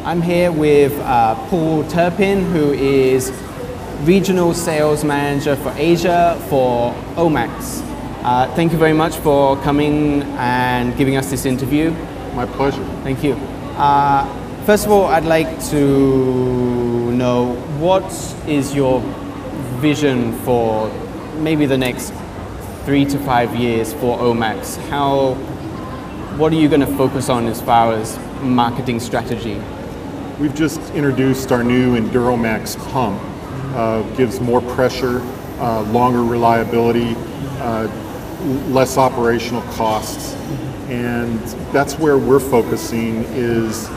I'm here with Paul Turpin, who is Regional Sales Manager for Asia for Omax. Thank you very much for coming and giving us this interview. My pleasure. Thank you. First of all, I'd like to know, what is your vision for maybe the next 3 to 5 years for Omax? What are you going to focus on as far as marketing strategy? We've just introduced our new EnduroMax pump. Gives more pressure, longer reliability, less operational costs, and that's where we're focusing, is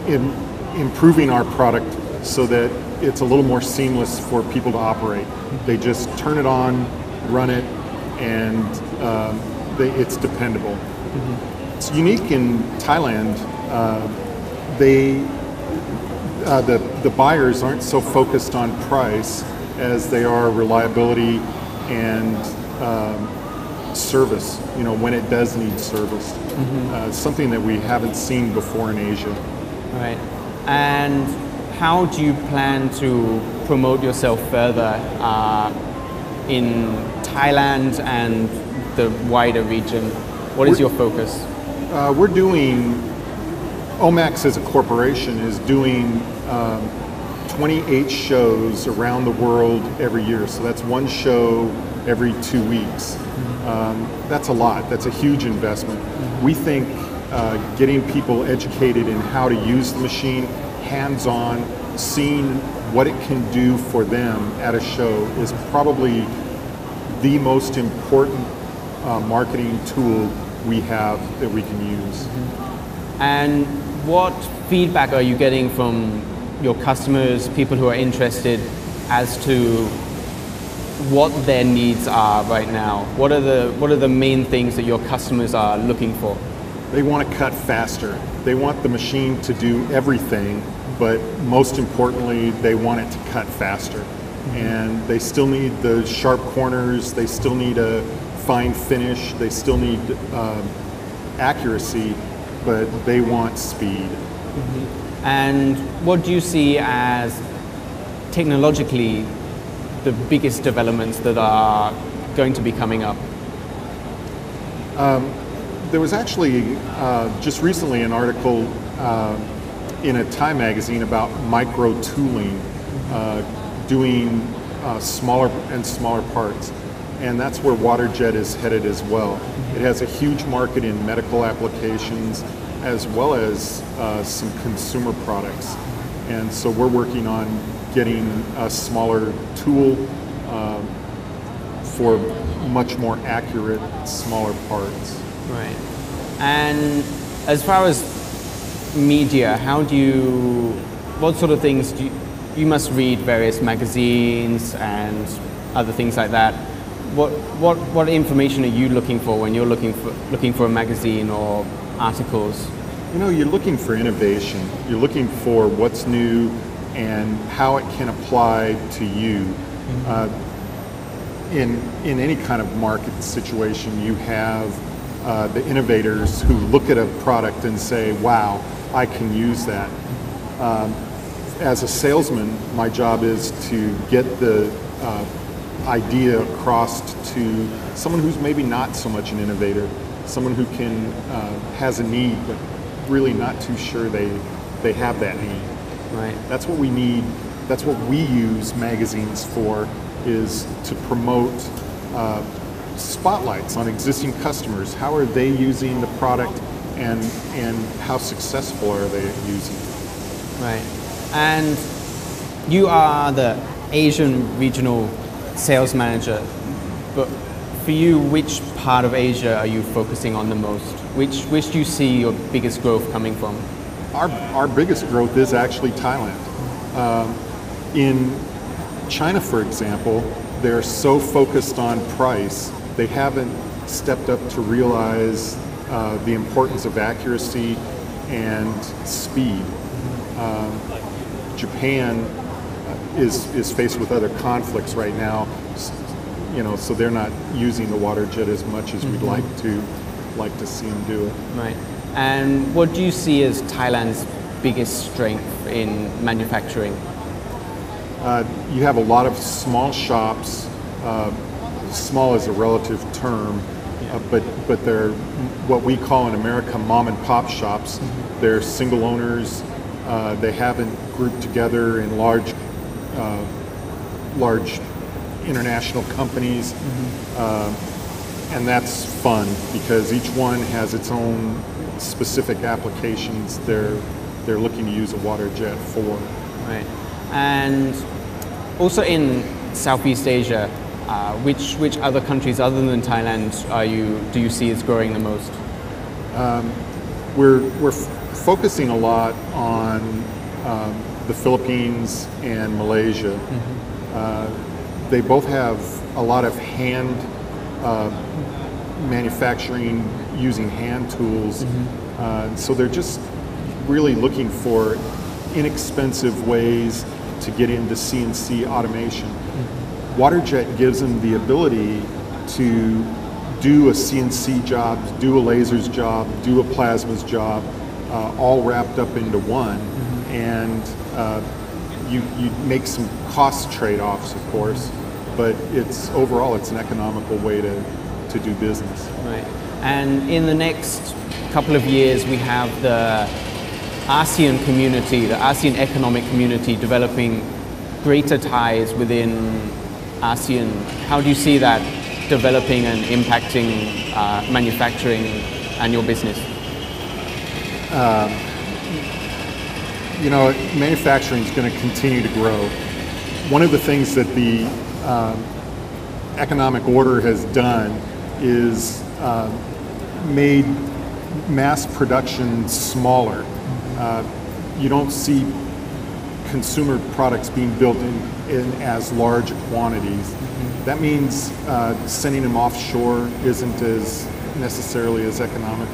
in improving our product so that it's a little more seamless for people to operate. They just turn it on, run it, and it's dependable. It's unique in Thailand. The buyers aren't so focused on price as they are reliability and service, when it does need service. Something that we haven't seen before in Asia. Right. And how do you plan to promote yourself further in Thailand and the wider region? What is your focus? Omax as a corporation is doing 28 shows around the world every year. So that's one show every 2 weeks. That's a lot. That's a huge investment. We think getting people educated in how to use the machine, hands-on, seeing what it can do for them at a show is probably the most important marketing tool we have that we can use. And what feedback are you getting from your customers, people who are interested, as to what their needs are right now? What are the main things that your customers are looking for? They want to cut faster. They want the machine to do everything, but most importantly, they want it to cut faster. And they still need the sharp corners, they still need a fine finish, they still need accuracy, but they want speed. And what do you see as technologically the biggest developments that are going to be coming up? There was actually just recently an article in a Thai magazine about micro tooling, doing smaller and smaller parts. And that's where WaterJet is headed as well. It has a huge market in medical applications as well as some consumer products. And so we're working on getting a smaller tool for much more accurate, smaller parts. Right. And as far as media, what sort of things you must read various magazines and other things like that. What information are you looking for when you're looking for a magazine or articles? You're looking for innovation. You're looking for what's new and how it can apply to you. In any kind of market situation, you have the innovators who look at a product and say, wow, I can use that. As a salesman, my job is to get the idea across to someone who's maybe not so much an innovator, someone who has a need but really not too sure they have that need. Right. That's what we need. That's what we use magazines for, is to promote spotlights on existing customers. How are they using the product, and how successful are they at using it? Right. And you are the Asian regional sales manager, but for you, which part of Asia are you focusing on the most? Which do you see your biggest growth coming from? Our biggest growth is actually Thailand. In China, for example, they're so focused on price, they haven't stepped up to realize the importance of accuracy and speed. Japan is faced with other conflicts right now, so they're not using the WaterJet as much as we'd like to see them do it. Right. And what do you see as Thailand's biggest strength in manufacturing? You have a lot of small shops. Small is a relative term, but they're what we call in America mom and pop shops. They're single owners. They haven't grouped together in large international companies, and that's fun because each one has its own specific applications they're looking to use a water jet for. Right, and also in Southeast Asia, which other countries other than Thailand do you see as growing the most? We're focusing a lot on the Philippines and Malaysia. They both have a lot of hand manufacturing using hand tools, so they're just really looking for inexpensive ways to get into CNC automation. WaterJet gives them the ability to do a CNC job, do a lasers job, do a plasmas job, all wrapped up into one. And you make some cost trade-offs, of course, but overall it's an economical way to do business. Right. And in the next couple of years, we have the ASEAN community, the ASEAN economic community, developing greater ties within ASEAN. How do you see that developing and impacting manufacturing and your business? Manufacturing is going to continue to grow. One of the things that the economic order has done is made mass production smaller. You don't see consumer products being built in as large quantities. That means sending them offshore isn't as necessarily as economic.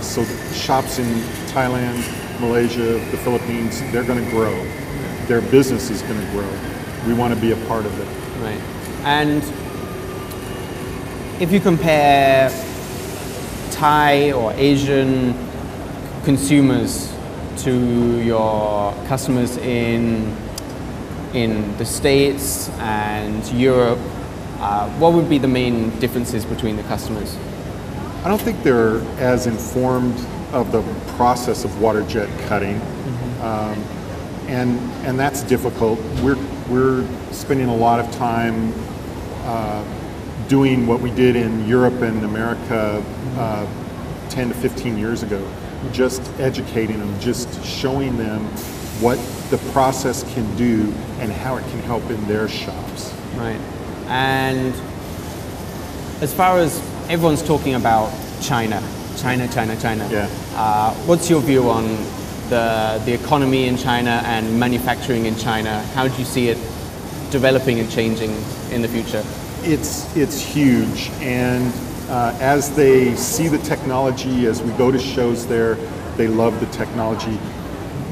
So shops in Thailand, Malaysia, the Philippines, they're going to grow. Their business is going to grow. We want to be a part of it. Right. And if you compare Thai or Asian consumers to your customers in the States and Europe, what would be the main differences between the customers? I don't think they're as informed of the process of water jet cutting, and that's difficult. We're spending a lot of time doing what we did in Europe and America 10 to 15 years ago, just educating them, just showing them what the process can do and how it can help in their shops. Right. And as far as everyone's talking about China. Yeah. What's your view on the economy in China and manufacturing in China? How do you see it developing and changing in the future? It's huge, and as they see the technology, as we go to shows there, they love the technology.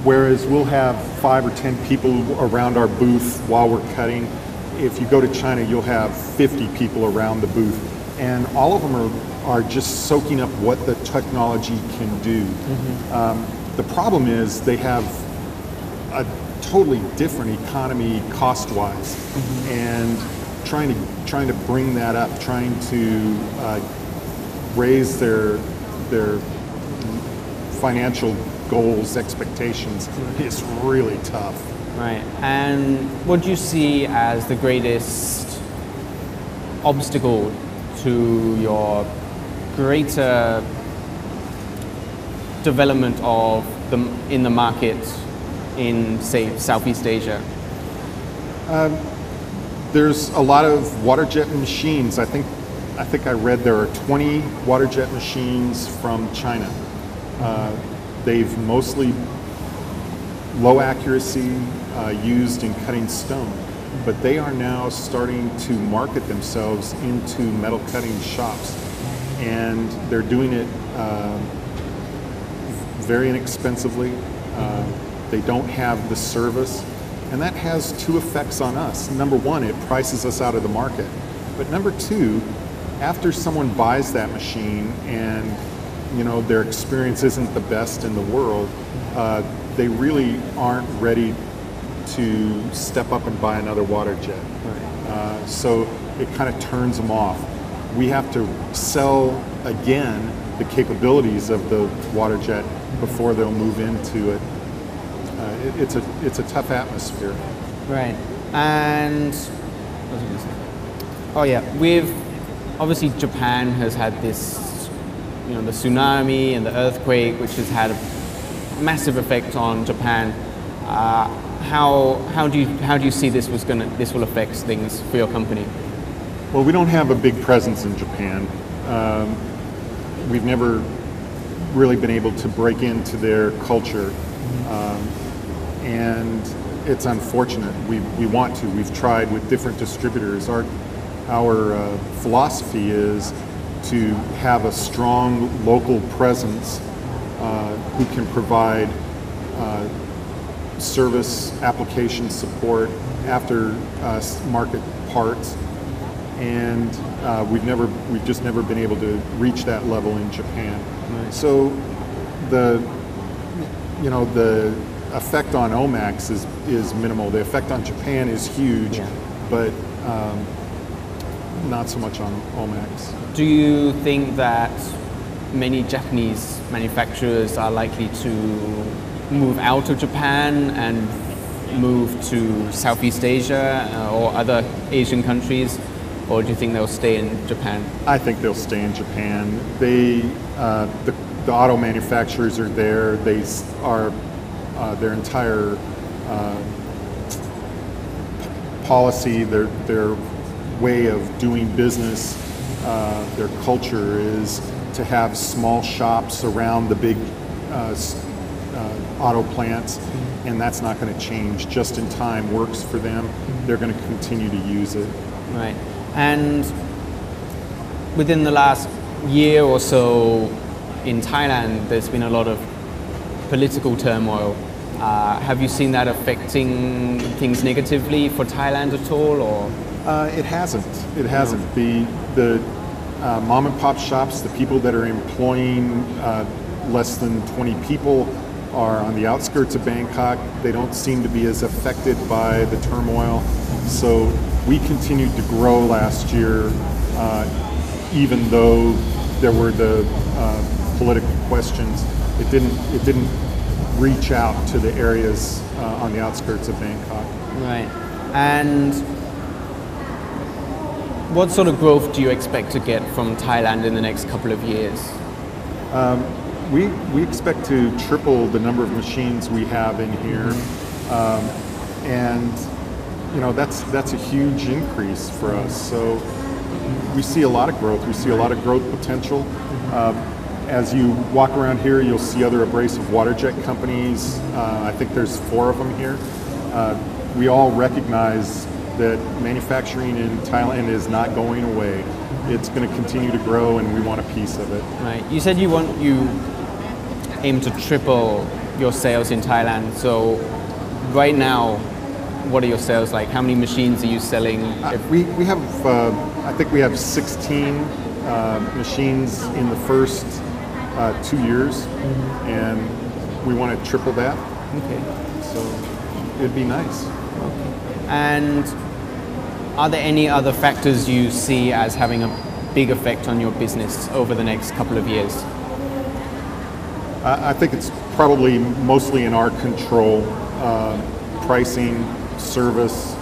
Whereas we'll have 5 or 10 people around our booth while we're cutting. If you go to China, you'll have 50 people around the booth, and all of them are just soaking up what the technology can do. The problem is they have a totally different economy cost-wise, and trying to bring that up, trying to raise their financial goals, expectations is really tough. Right. And what do you see as the greatest obstacle to your greater development of in the market in, say, Southeast Asia? There's a lot of water jet machines. I think I read there are 20 water jet machines from China. They've mostly low accuracy used in cutting stone, but they are now starting to market themselves into metal cutting shops, and they're doing it very inexpensively. They don't have the service, and that has two effects on us. Number one, it prices us out of the market, but number two, after someone buys that machine and their experience isn't the best in the world, they really aren't ready to step up and buy another water jet. So it kind of turns them off. We have to sell again the capabilities of the water jet before they'll move into it. It's a tough atmosphere. Right. And what was I going to say? Oh yeah, obviously Japan has had this, the tsunami and the earthquake, which has had a massive effect on Japan. How do you see this will affect things for your company? Well, we don't have a big presence in Japan. We've never really been able to break into their culture, and it's unfortunate. We want to. We've tried with different distributors. Our philosophy is to have a strong local presence who can provide service, application support, after market parts, and we've just never been able to reach that level in Japan. Right. So the effect on Omax is minimal. The effect on Japan is huge, but not so much on Omax. Do you think that many Japanese manufacturers are likely to move out of Japan and move to Southeast Asia or other Asian countries, or do you think they'll stay in Japan? I think they'll stay in Japan. The auto manufacturers are there. They are their entire policy, their way of doing business, their culture is to have small shops around the big auto plants, and that's not going to change. Just in time works for them. They're going to continue to use it. Right. And within the last year or so in Thailand, there's been a lot of political turmoil. Have you seen that affecting things negatively for Thailand at all, or? It hasn't. It hasn't. The mom and pop shops, the people that are employing less than 20 people, are on the outskirts of Bangkok. They don't seem to be as affected by the turmoil. So we continued to grow last year, even though there were the political questions. It didn't reach out to the areas on the outskirts of Bangkok. Right. And what sort of growth do you expect to get from Thailand in the next couple of years? We expect to triple the number of machines we have in here, and that's a huge increase for us. So we see a lot of growth. We see a lot of growth potential. As you walk around here, you'll see other abrasive water jet companies. I think there's 4 of them here. We all recognize that manufacturing in Thailand is not going away. It's going to continue to grow, and we want a piece of it. Right. You said you aim to triple your sales in Thailand. So right now, what are your sales like? How many machines are you selling? We have, I think we have 16 machines in the first 2 years, and we want to triple that. Okay. So it'd be nice. Okay. And are there any other factors you see as having a big effect on your business over the next couple of years? I think it's probably mostly in our control. Pricing, service,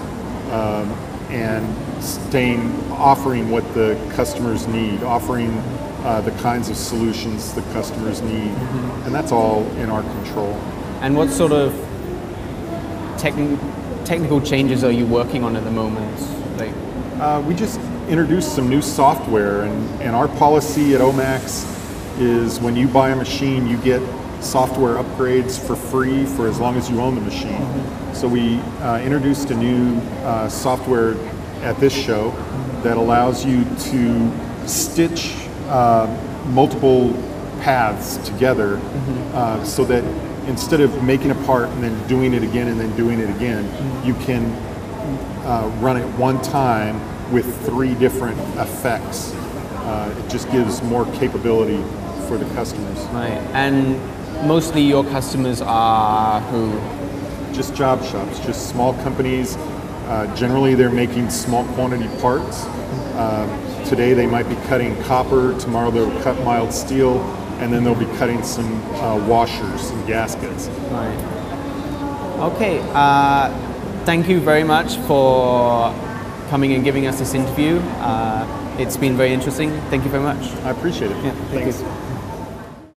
and offering what the customers need, offering the kinds of solutions the customers need, and that's all in our control. And what sort of technical changes are you working on at the moment? We just introduced some new software, and our policy at Omax is when you buy a machine, you get software upgrades for free for as long as you own the machine. So we introduced a new software at this show that allows you to stitch multiple paths together, so that instead of making a part and then doing it again and then doing it again, you can run it one time with 3 different effects. It just gives more capability for the customers. Right. And mostly your customers are who? Just job shops, just small companies. Generally, they're making small quantity parts. Today, they might be cutting copper. Tomorrow, they'll cut mild steel, and then they'll be cutting some washers and gaskets. Right. Okay. Thank you very much for coming and giving us this interview. It's been very interesting. Thank you very much. I appreciate it. Yeah, thank Thanks. you.